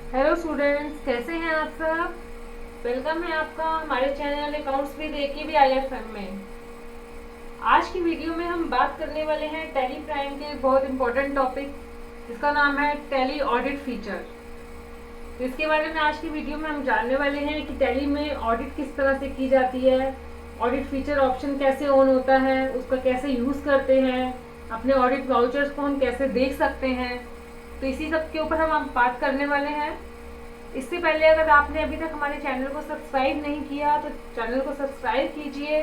Hello students, कैसे हैं आप सब। वेलकम है आपका हमारे channel accounts with AKB IFM में। आज की वीडियो में हम बात करने वाले हैं टैली प्राइम के एक बहुत इंपॉर्टेंट टॉपिक जिसका नाम है टैली ऑडिट फीचर। तो इसके बारे में आज की वीडियो में हम जानने वाले हैं कि टैली में ऑडिट किस तरह से की जाती है, ऑडिट फीचर ऑप्शन कैसे ऑन होता है, उसका कैसे यूज़ करते हैं, अपने ऑडिट वाउचर्स को हम कैसे देख सकते हैं। तो इसी सब के ऊपर हम बात करने वाले हैं। इससे पहले अगर आपने अभी तक हमारे चैनल को सब्सक्राइब नहीं किया तो चैनल को सब्सक्राइब कीजिए,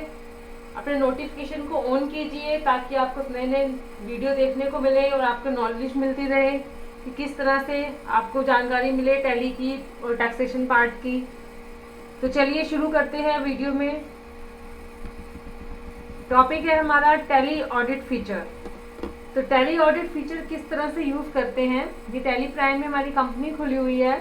अपने नोटिफिकेशन को ऑन कीजिए ताकि आपको नए नए वीडियो देखने को मिले और आपको नॉलेज मिलती रहे कि किस तरह से आपको जानकारी मिले टैली की और टैक्सेशन पार्ट की। तो चलिए शुरू करते हैं वीडियो में। टॉपिक है हमारा टैली ऑडिट फीचर। तो टैली ऑडिट फीचर किस तरह से यूज़ करते हैं, ये टैली प्राइम में हमारी कंपनी खुली हुई है।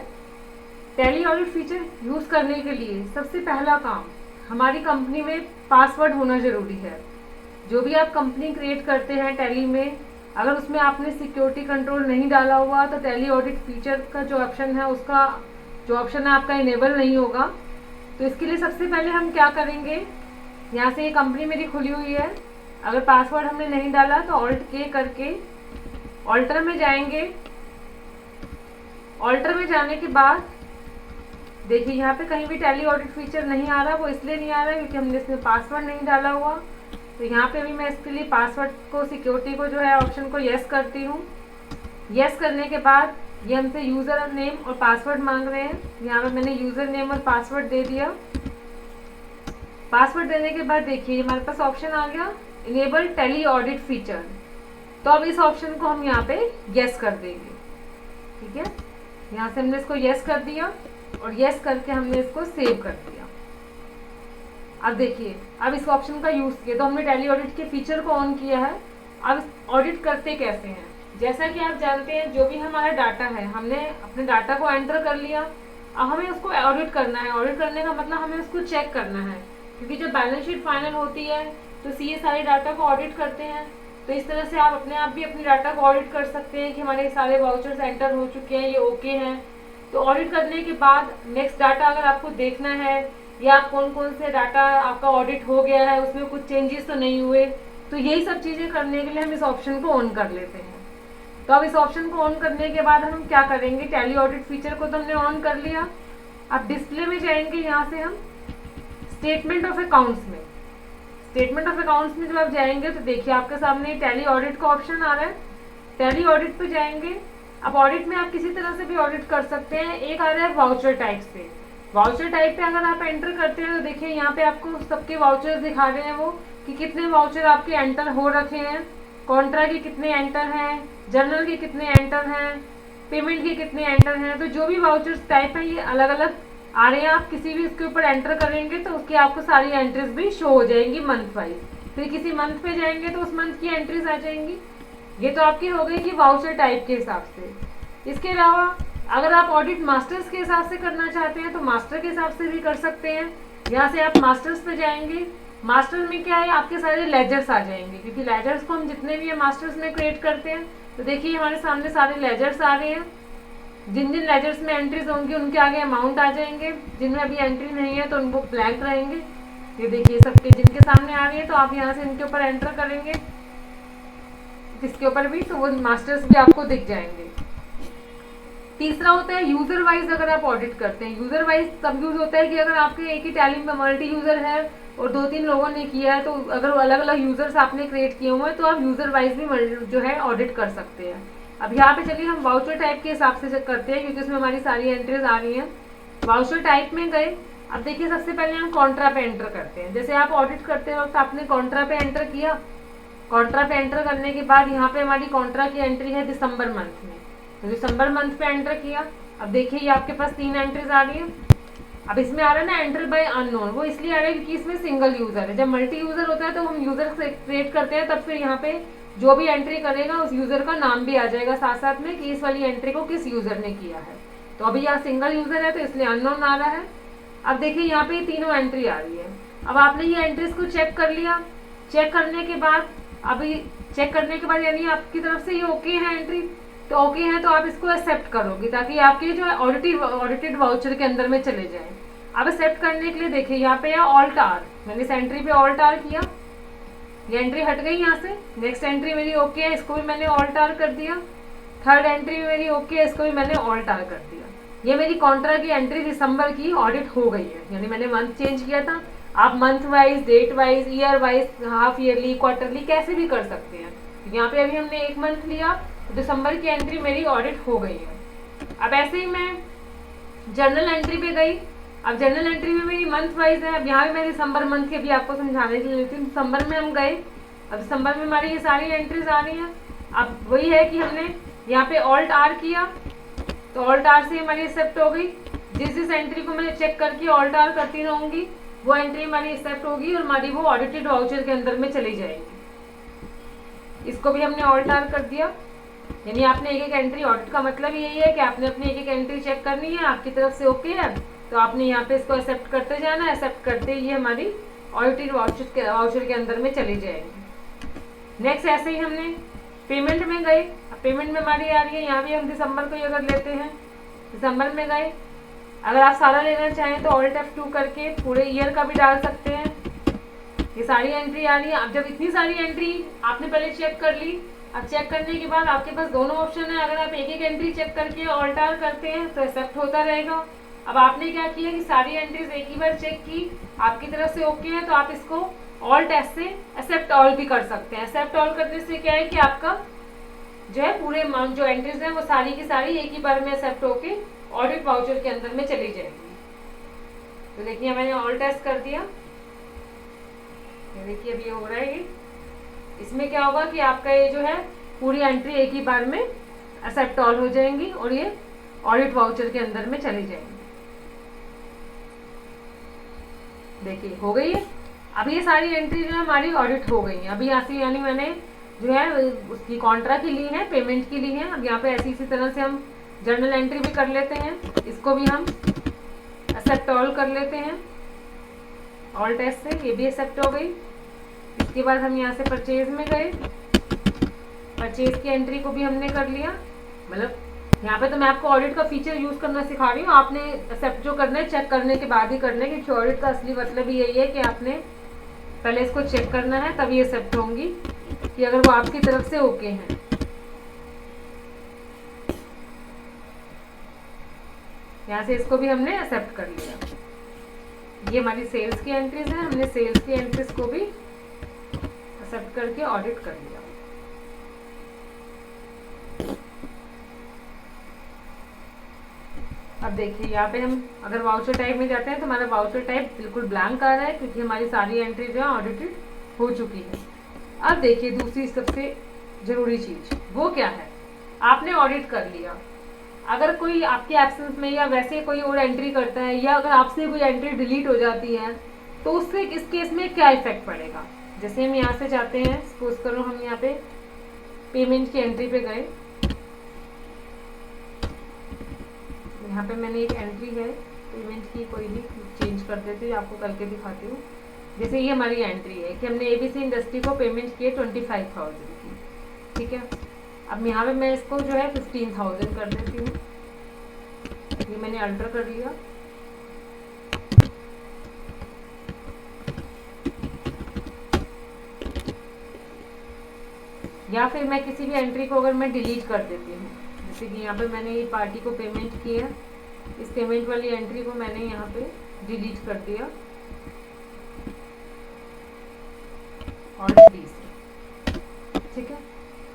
टैली ऑडिट फीचर यूज़ करने के लिए सबसे पहला काम हमारी कंपनी में पासवर्ड होना ज़रूरी है। जो भी आप कंपनी क्रिएट करते हैं टैली में, अगर उसमें आपने सिक्योरिटी कंट्रोल नहीं डाला हुआ तो टैली ऑडिट फीचर का जो ऑप्शन है उसका जो ऑप्शन है आपका इनेबल नहीं होगा। तो इसके लिए सबसे पहले हम क्या करेंगे, यहाँ से ये कंपनी मेरी खुली हुई है, अगर पासवर्ड हमने नहीं डाला तो Alt K करके ऑल्टर में जाएंगे। ऑल्टर में जाने के बाद देखिए यहाँ पे कहीं भी टैली ऑडिट फीचर नहीं आ रहा। वो इसलिए नहीं आ रहा है क्योंकि हमने इसमें पासवर्ड नहीं डाला हुआ। तो यहाँ पे भी मैं इसके लिए पासवर्ड को, सिक्योरिटी को जो है ऑप्शन को यस करती हूँ। यस करने के बाद ये हमसे यूज़र नेम और पासवर्ड मांग रहे हैं। यहाँ पे मैंने यूज़र नेम और पासवर्ड दे दिया। पासवर्ड देने के बाद देखिए हमारे पास ऑप्शन आ गया इनेबल टैली ऑडिट फीचर। तो अब इस ऑप्शन को हम यहाँ पे यस कर देंगे। ठीक है, यहाँ से हमने इसको यस कर दिया और यस करके हमने इसको सेव कर दिया। अब देखिए अब इस ऑप्शन का यूज़ किया तो हमने टैली ऑडिट के फीचर को ऑन किया है। अब ऑडिट करते कैसे हैं, जैसा कि आप जानते हैं जो भी हमारा डाटा है हमने अपने डाटा को एंटर कर लिया। अब हमें उसको ऑडिट करना है। ऑडिट करने का मतलब हमें उसको चेक करना है, क्योंकि जब बैलेंस शीट फाइनल होती है तो सीए सारे डाटा को ऑडिट करते हैं। तो इस तरह से आप अपने आप भी अपने डाटा को ऑडिट कर सकते हैं कि हमारे सारे वाउचर्स एंटर हो चुके हैं, ये ओके हैं। तो ऑडिट करने के बाद नेक्स्ट डाटा अगर आपको देखना है या कौन कौन से डाटा आपका ऑडिट हो गया है, उसमें कुछ चेंजेस तो नहीं हुए, तो यही सब चीज़ें करने के लिए हम इस ऑप्शन को ऑन कर लेते हैं। तो अब इस ऑप्शन को ऑन करने के बाद हम क्या करेंगे, टैली ऑडिट फीचर को तो हमने ऑन कर लिया। अब डिस्प्ले में जाएंगे, यहाँ से हम स्टेटमेंट ऑफ अकाउंट्स में, स्टेटमेंट ऑफ अकाउंट्स में जब आप जाएंगे तो देखिए आपके सामने टैली ऑडिट का ऑप्शन आ रहा है। टैली ऑडिट पे जाएंगे। अब ऑडिट में आप किसी तरह से भी ऑडिट कर सकते हैं। एक आ रहा है वाउचर टाइप से। वाउचर टाइप पे अगर आप एंटर करते हैं तो देखिए यहाँ पे आपको सबके वाउचर्स दिखा रहे हैं वो कि कितने वाउचर आपके एंटर हो रखे हैं, कॉन्ट्रा के कितने एंटर हैं, जनरल के कितने एंटर हैं, पेमेंट के कितने एंटर हैं। तो जो भी वाउचर्स टाइप है ये अलग अलग आ रहे हैं। आप किसी भी इसके ऊपर एंटर करेंगे तो उसकी आपको सारी एंट्रीज भी शो हो जाएंगी मंथ वाइज। फिर किसी मंथ पे जाएंगे तो उस मंथ की एंट्रीज आ जाएंगी। ये तो आपकी हो गई कि वाउचर टाइप के हिसाब से। इसके अलावा अगर आप ऑडिट मास्टर्स के हिसाब से करना चाहते हैं तो मास्टर के हिसाब से भी कर सकते हैं। यहाँ से आप मास्टर्स पे जाएंगे। मास्टर में क्या है, आपके सारे लेजर्स आ जाएंगे, क्योंकि लेजर्स को हम जितने भी मास्टर्स में क्रिएट करते हैं तो देखिए हमारे सामने सारे लेजर्स आ रहे हैं। जिन जिन लेजर्स में एंट्रीज होंगी उनके आगे अमाउंट आ जाएंगे, जिनमें अभी एंट्री नहीं है तो उनको ब्लैंक रहेंगे। ये देखिए सबके जिनके सामने आ रही है तो आप यहाँ से इनके ऊपर एंटर करेंगे जिसके ऊपर भी, तो वो मास्टर्स भी आपको दिख जाएंगे। तीसरा होता है यूजर वाइज। अगर आप ऑडिट करते हैं, यूजर वाइज तब यूज होता है कि अगर आपके एक ही टैली में मल्टी यूजर है और 2-3 लोगों ने किया है, तो अगर अलग अलग यूजर्स आपने क्रिएट किए हुए हैं तो आप यूजर वाइज भी जो है ऑडिट कर सकते हैं। अब यहाँ पे चलिए हम वाउचर टाइप के हिसाब से करते हैं, क्योंकि उसमें हमारी सारी एंट्रीज आ रही हैं। वाउचर टाइप में गए। अब देखिए सबसे पहले हम कॉन्ट्रा पे एंटर करते हैं। जैसे आप ऑडिट करते वक्त आपने कॉन्ट्रा पे एंटर किया। कॉन्ट्रा पे एंटर करने के बाद यहाँ पे हमारी कॉन्ट्रा की एंट्री है दिसंबर मंथ में, तो दिसंबर मंथ पे एंटर किया। अब देखिए ये आपके पास 3 एंट्रीज आ रही है। अब इसमें आ रहा है ना एंटर बाय अननोन, वो इसलिए आ रहा है क्योंकि इसमें सिंगल यूजर है। जब मल्टी यूजर होता है तो हम यूजर से क्रिएट करते हैं, तब फिर यहाँ पे जो भी एंट्री करेगा उस यूजर का नाम भी आ जाएगा साथ साथ में कि इस वाली एंट्री को किस यूजर ने किया है। तो अभी यहाँ सिंगल यूजर है तो इसलिए अननोन आ रहा है। अब देखिए यहाँ पे तीनों एंट्री आ रही है। अब आपने ये एंट्रीज को चेक कर लिया। चेक करने के बाद यानी आपकी तरफ से ये ओके है एंट्री, तो ओके है तो आप इसको एक्सेप्ट करोगे ताकि आपके जो है ऑडिटेड वाउचर के अंदर में चले जाए। अब एक्सेप्ट करने के लिए देखिए यहाँ पे है ऑल्ट आर, मैंने इस एंट्री पे ऑल्ट आर किया, ये एंट्री हट गई यहाँ से। नेक्स्ट एंट्री मेरी ओके है, इसको भी मैंने ऑल्ट आर कर दिया। थर्ड एंट्री मेरी ओके है, इसको भी मैंने ऑल्ट आर कर दिया। ये मेरी कॉन्ट्रा की एंट्री दिसंबर की ऑडिट हो गई है, यानी मैंने मंथ चेंज किया था। आप month wise, date wise, year wise, half yearly, quarterly कैसे भी कर सकते हैं। यहाँ पे अभी हमने एक मंथ लिया तो दिसंबर की एंट्री मेरी ऑडिट हो गई है। अब ऐसे ही मैं जर्नल एंट्री पे गई, अब जर्नल एंट्री में मेरी मंथ वाइज है। अब यहाँ भी मैं दिसंबर मंथ के भी आपको समझाने के लिए लेती हूँ। दिसंबर में हम गए, अब दिसंबर में हमारी ये सारी एंट्रीज आ रही हैं। अब वही है कि हमने यहाँ पे ऑल्ट आर किया तो ऑल्ट आर से हमारी एक्सेप्ट हो गई। जिस एंट्री को मैं चेक करके ऑल्ट आर करती रहूंगी वो एंट्री हमारी एक्सेप्ट होगी और हमारी वो ऑडिटेड वाउचर के अंदर में चली जाएगी। इसको भी हमने ऑल्ट आर कर दिया, यानी आपने एक एक एंट्री, ऑडिट का मतलब यही है कि आपने अपनी एक एक एंट्री चेक करनी है, आपकी तरफ से ओके है तो आपने यहाँ पे इसको एक्सेप्ट करते जाना है। एक्सेप्ट करते ही हमारी ऑडिटेड वाउचर के अंदर में चली जाएगी। नेक्स्ट ऐसे ही हमने पेमेंट में गए, पेमेंट में हमारी आ रही है, यहाँ भी हम दिसंबर को ही अगर लेते हैं, दिसंबर में गए, अगर आप सारा लेना चाहें तो ऑल्ट F2 करके पूरे ईयर का भी डाल सकते हैं। ये सारी एंट्री आ रही है। अब जब इतनी सारी एंट्री आपने पहले चेक कर ली, अब चेक करने के बाद आपके पास दोनों ऑप्शन है। अगर आप एक एक एंट्री चेक करके ऑल्ट आर करते हैं तो एक्सेप्ट होता रहेगा। अब आपने क्या किया कि सारी एंट्रीज एक ही बार चेक की, आपकी तरफ से ओके है तो आप इसको ऑल्ट एस से एक्सेप्ट ऑल भी कर सकते हैं। एक्सेप्ट ऑल करने से क्या है कि आपका जो है पूरे जो एंट्रीज हैं वो सारी की सारी एक ही बार में एक्सेप्ट होके ऑडिट वाउचर के अंदर में चली जाएगी। तो देखिए मैंने ऑल्ट एस कर दिया, ये देखिए अभी हो रहा है ये। इसमें क्या होगा कि आपका ये जो है पूरी एंट्री एक ही बार में एक्सेप्ट ऑल हो जाएंगी और ये ऑडिट वाउचर के अंदर में चली जाएंगी। देखिए हो गई है। अब ये सारी एंट्री जो है हमारी ऑडिट हो गई है। अभी यहाँ से यानी मैंने जो है उसकी कॉन्ट्रा की ली है, पेमेंट की ली है। अब यहाँ पे ऐसी इसी तरह से हम जर्नल एंट्री भी कर लेते हैं, इसको भी हम एक्सेप्ट ऑल कर लेते हैं ऑल्ट एस से, ये भी एक्सेप्ट हो गई। इसके बाद हम यहाँ से परचेज में गए, परचेज की एंट्री को भी हमने कर लिया। मतलब यहाँ पे तो मैं आपको ऑडिट का फीचर यूज करना सिखा रही हूँ, आपने एक्सेप्ट जो करना है चेक करने के बाद ही करना है, क्योंकि ऑडिट का असली मतलब यही है कि आपने पहले इसको चेक करना है तभी एक्सेप्ट होंगी, कि अगर वो आपकी तरफ से ओके हैं। यहाँ से इसको भी हमने एक्सेप्ट कर लिया। ये हमारी सेल्स की एंट्रीज हैं, हमने सेल्स की एंट्रीज को भी एक्सेप्ट करके ऑडिट कर लिया। अब देखिए यहाँ पे हम अगर वाउचर टाइप में जाते हैं तो हमारा वाउचर टाइप बिल्कुल ब्लैंक आ रहा है, क्योंकि हमारी सारी एंट्री जो है ऑडिटेड हो चुकी है। अब देखिए दूसरी सबसे जरूरी चीज वो क्या है, आपने ऑडिट कर लिया, अगर कोई आपके एब्सेंस में या वैसे कोई और एंट्री करता है या अगर आपसे कोई एंट्री डिलीट हो जाती है तो उससे इस केस में क्या इफेक्ट पड़ेगा। जैसे हम यहाँ से जाते हैं, सपोज करो हम यहाँ पे पेमेंट की एंट्री पे गए, यहाँ पे मैंने एक एंट्री है पेमेंट की, कोई भी चेंज कर देती हूँ, आपको करके दिखाती हूँ। जैसे ये हमारी एंट्री है कि हमने ABC इंडस्ट्री को पेमेंट किए 25,000 की, ठीक है। अब यहाँ पे मैं इसको जो है 15,000 कर देती हूँ, ये मैंने अल्टर कर लिया। या फिर मैं किसी भी एंट्री को अगर मैं डिलीट कर देती हूँ, जैसे कि यहाँ पे मैंने ये पार्टी को पेमेंट किया, इस पेमेंट वाली एंट्री को मैंने यहाँ पे डिलीट कर दिया और ठीक है।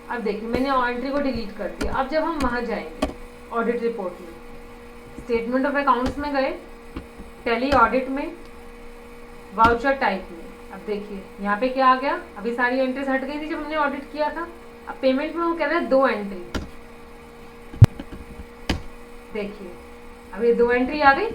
अब देखिए मैंने एंट्री को डिलीट कर दिया। अब जब हम वहाँ जाएंगे ऑडिट रिपोर्ट में, स्टेटमेंट ऑफ अकाउंट्स में गए, टैली ऑडिट में, वाउचर टाइप में, अब देखिए यहाँ पे क्या आ गया, अभी सारी एंट्रीज हट गई थी जब हमने ऑडिट किया था। अब पेमेंट में वो कह रहा है 2 एंट्री, देखिए अब ये 2 एंट्री आ गई।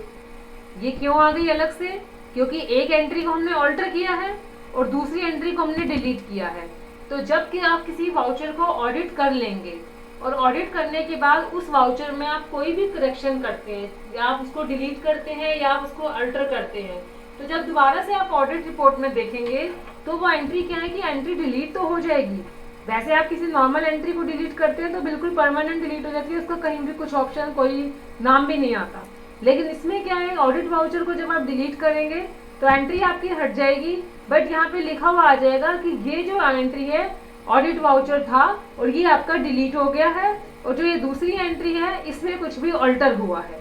ये क्यों आ गई अलग से, क्योंकि एक एंट्री को हमने ऑल्टर किया है और दूसरी एंट्री को हमने डिलीट किया है। तो जब कि आप किसी वाउचर को ऑडिट कर लेंगे और ऑडिट करने के बाद उस वाउचर में आप कोई भी करेक्शन करते हैं, या आप उसको डिलीट करते हैं या आप उसको अल्टर करते हैं, तो जब दोबारा से आप ऑडिट रिपोर्ट में देखेंगे तो वो एंट्री क्या है कि एंट्री डिलीट तो हो जाएगी, वैसे आप किसी नॉर्मल एंट्री को डिलीट करते हैं तो बिल्कुल परमानेंट डिलीट हो जाती है, उसका कहीं भी कुछ ऑप्शन कोई नाम भी नहीं आता। लेकिन इसमें क्या है, ऑडिट वाउचर को जब आप डिलीट करेंगे तो एंट्री आपकी हट जाएगी, बट यहाँ पे लिखा हुआ आ जाएगा कि ये जो एंट्री है ऑडिट वाउचर था और ये आपका डिलीट हो गया है, और जो ये दूसरी एंट्री है इसमें कुछ भी ऑल्टर हुआ है।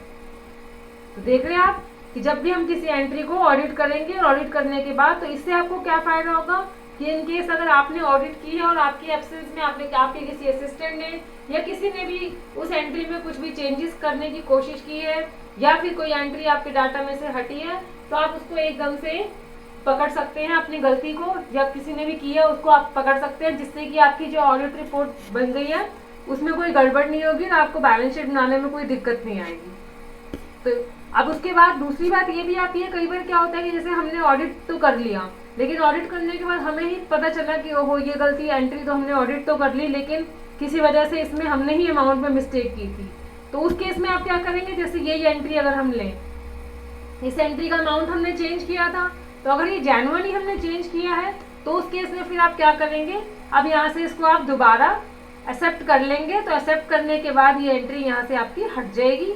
तो देख रहे हैं आप कि जब भी हम किसी एंट्री को ऑडिट करेंगे और ऑडिट करने के बाद, तो इससे आपको क्या फायदा होगा कि इन केस अगर आपने ऑडिट की है और आपकी एब्सेंस में आपके किसी असिस्टेंट ने या किसी ने भी उस एंट्री में कुछ भी चेंजेस करने की कोशिश की है, या फिर कोई एंट्री आपके डाटा में से हटी है, तो आप उसको एकदम से पकड़ सकते हैं, अपनी गलती को या किसी ने भी की है उसको आप पकड़ सकते हैं, जिससे कि आपकी जो ऑडिट रिपोर्ट बन गई है उसमें कोई गड़बड़ नहीं होगी और आपको बैलेंस शीट बनाने में कोई दिक्कत नहीं आएगी। तो अब उसके बाद दूसरी बात ये भी आती है, कई बार क्या होता है कि जैसे हमने ऑडिट तो कर लिया, लेकिन ऑडिट करने के बाद हमें ही पता चला कि ओहो ये गलती, एंट्री तो हमने ऑडिट तो कर ली लेकिन किसी वजह से इसमें हमने ही अमाउंट में मिस्टेक की थी। तो उस केस में आप क्या करेंगे, जैसे यही एंट्री अगर हम लें, इस एंट्री का अमाउंट हमने चेंज किया था, तो अगर ये जेन्युइनली हमने चेंज किया है तो उस केस में फिर आप क्या करेंगे, अब यहाँ से इसको आप दोबारा एक्सेप्ट कर लेंगे। तो एक्सेप्ट करने के बाद ये एंट्री यहाँ से आपकी हट जाएगी,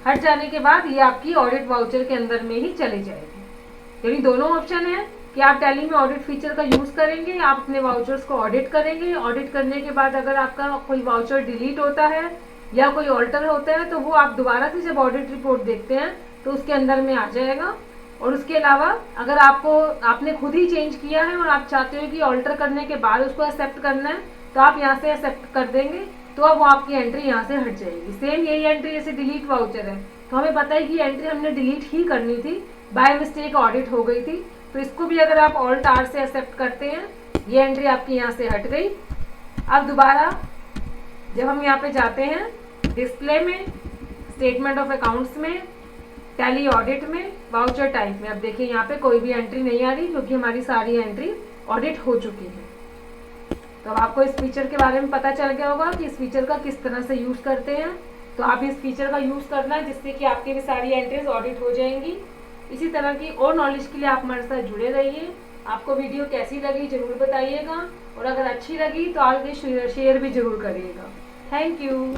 हट जाने के बाद ये आपकी ऑडिट वाउचर के अंदर में ही चली जाएगी। यानी दोनों ऑप्शन है कि आप टैली में ऑडिट फीचर का यूज़ करेंगे, आप अपने वाउचर्स को ऑडिट करेंगे, ऑडिट करने के बाद अगर आपका कोई वाउचर डिलीट होता है या कोई ऑल्टर होता है तो वो आप दोबारा से जब ऑडिट रिपोर्ट देखते हैं तो उसके अंदर में आ जाएगा। और उसके अलावा अगर आपने खुद ही चेंज किया है और आप चाहते हो कि ऑल्टर करने के बाद उसको एक्सेप्ट करना है, तो आप यहाँ से एक्सेप्ट कर देंगे, तो अब वो आपकी एंट्री यहाँ से हट जाएगी। सेम यही एंट्री जैसे डिलीट वाउचर है, तो हमें पता है कि एंट्री हमने डिलीट ही करनी थी, बाय मिस्टेक ऑडिट हो गई थी, तो इसको भी अगर आप ऑल्ट आर से एक्सेप्ट करते हैं, ये एंट्री आपकी यहाँ से हट गई। अब दोबारा जब हम यहाँ पे जाते हैं डिस्प्ले में, स्टेटमेंट ऑफ अकाउंट्स में, टैली ऑडिट में, वाउचर टाइप में, अब देखिए यहाँ पे कोई भी एंट्री नहीं आ रही क्योंकि हमारी सारी एंट्री ऑडिट हो चुकी है। तो अब आपको इस फीचर के बारे में पता चल गया होगा कि इस फीचर का किस तरह से यूज़ करते हैं। तो आप इस फीचर का यूज़ करना है जिससे कि आपकी भी सारी एंट्रीज ऑडिट हो जाएंगी। इसी तरह की और नॉलेज के लिए आप हमारे साथ जुड़े रहिए। आपको वीडियो कैसी लगी ज़रूर बताइएगा, और अगर अच्छी लगी तो आगे शेयर भी ज़रूर करिएगा। Thank you.